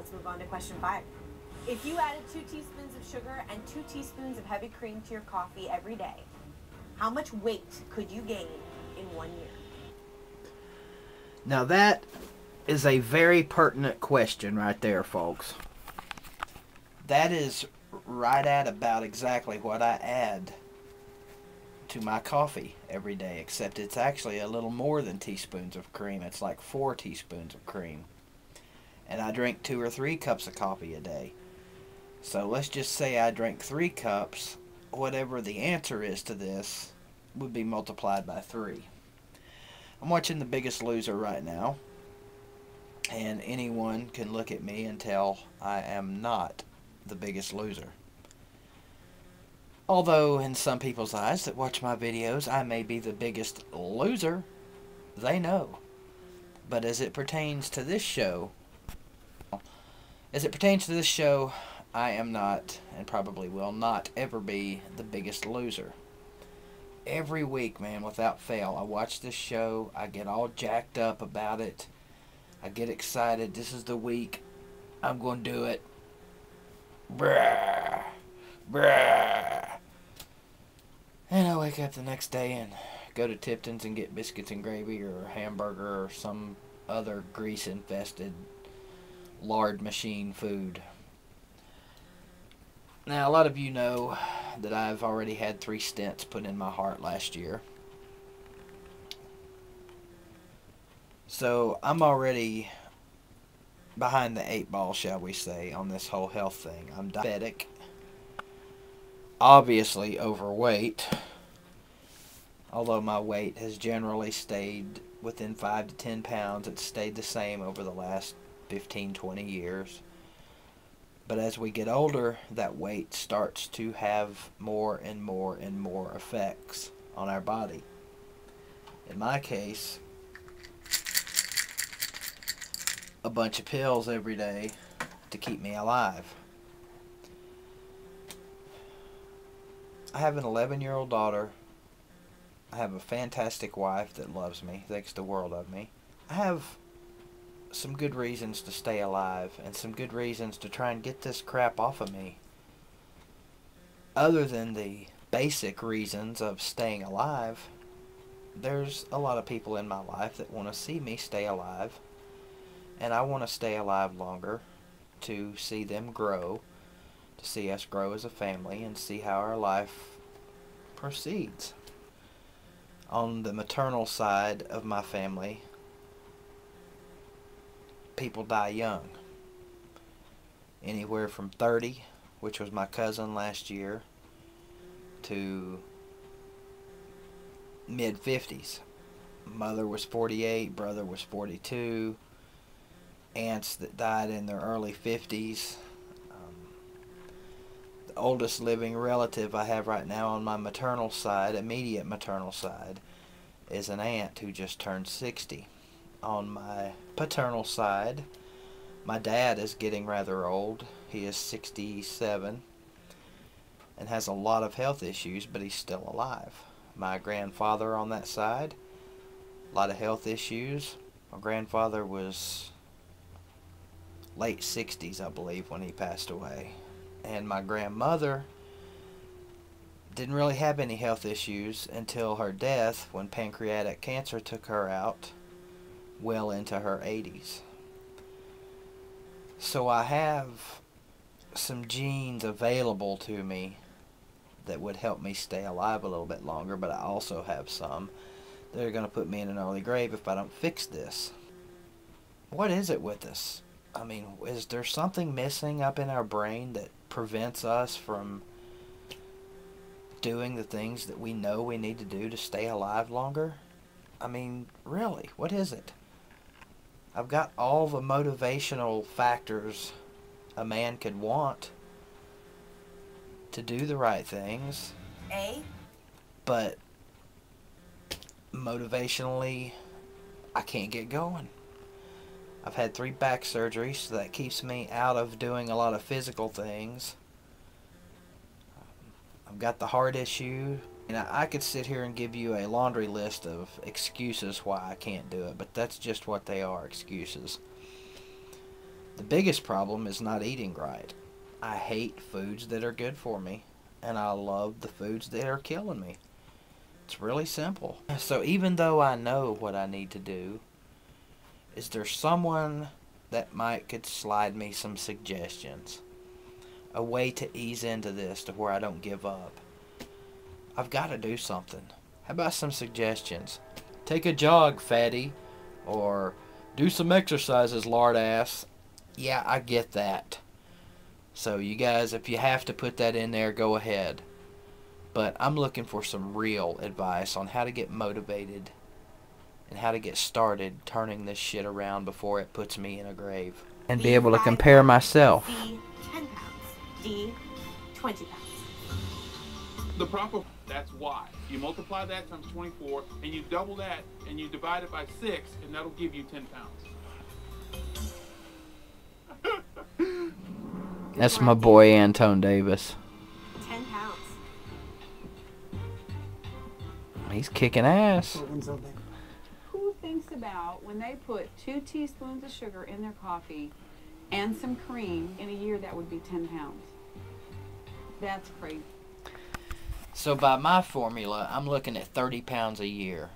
Let's move on to question 5. If you added 2 teaspoons of sugar and 2 teaspoons of heavy cream to your coffee every day, how much weight could you gain in 1 year? Now that is a very pertinent question right there, folks. That is right at about exactly what I add to my coffee every day, except it's actually a little more than teaspoons of cream. It's like 4 teaspoons of cream. And I drink 2 or 3 cups of coffee a day. So let's just say I drink 3 cups. Whatever the answer is to this would be multiplied by 3. I'm watching The Biggest Loser right now, and anyone can look at me and tell I am not the biggest loser. Although in some people's eyes that watch my videos, I may be the biggest loser, they know. But as it pertains to this show, I am not, and probably will not ever be, the biggest loser. Every week, man, without fail, I watch this show. I get all jacked up about it. I get excited. This is the week. I'm going to do it. Brah. Brah. And I wake up the next day and go to Tipton's and get biscuits and gravy or a hamburger or some other grease-infested lard machine food. Now, a lot of you know that I've already had 3 stents put in my heart last year. So I'm already behind the 8 ball, shall we say, on this whole health thing. I'm diabetic, obviously overweight, although my weight has generally stayed within 5 to 10 pounds. It's stayed the same over the last 15-20 years. But as we get older, that weight starts to have more and more and more effects on our body. In my case, a bunch of pills every day to keep me alive. I have an 11-year-old daughter. I have a fantastic wife that loves me, thinks the world of me. I have some good reasons to stay alive and some good reasons to try and get this crap off of me. Other than the basic reasons of staying alive, there's a lot of people in my life that want to see me stay alive, and I want to stay alive longer to see them grow, to see us grow as a family and see how our life proceeds. On the maternal side of my family, people die young. Anywhere from 30, which was my cousin last year, to mid-50s. Mother was 48, brother was 42, aunts that died in their early 50s. The oldest living relative I have right now on my maternal side, immediate maternal side, is an aunt who just turned 60. On my paternal side, my dad is getting rather old. He is 67 and has a lot of health issues, but he's still alive. My grandfather on that side, a lot of health issues. My grandfather was late 60s, I believe, when he passed away. And my grandmother didn't really have any health issues until her death, when pancreatic cancer took her out well into her 80s. So I have some genes available to me that would help me stay alive a little bit longer, but I also have some that are going to put me in an early grave if I don't fix this. What is it with us? I mean, is there something missing up in our brain that prevents us from doing the things that we know we need to do to stay alive longer? I mean, really, what is it? I've got all the motivational factors a man could want to do the right things. But motivationally, I can't get going. I've had 3 back surgeries, so that keeps me out of doing a lot of physical things. I've got the heart issue. And I could sit here and give you a laundry list of excuses why I can't do it, but that's just what they are, excuses. The biggest problem is not eating right. I hate foods that are good for me, and I love the foods that are killing me. It's really simple. So even though I know what I need to do, is there someone that could slide me some suggestions? A way to ease into this to where I don't give up. I've got to do something. How about some suggestions? Take a jog, fatty. Or do some exercises, lard ass. Yeah, I get that. So you guys, if you have to put that in there, go ahead. But I'm looking for some real advice on how to get motivated and how to get started turning this shit around before it puts me in a grave. And be able to compare myself. D, 10 pounds. D, 20 pounds. The proper, that's why. You multiply that times 24, and you double that, and you divide it by 6, and that'll give you 10 pounds. That's my boy, Antone Davis. 10 pounds. He's kicking ass. Who thinks about when they put 2 teaspoons of sugar in their coffee and some cream in a year, that would be 10 pounds? That's crazy. So by my formula, I'm looking at 30 pounds a year.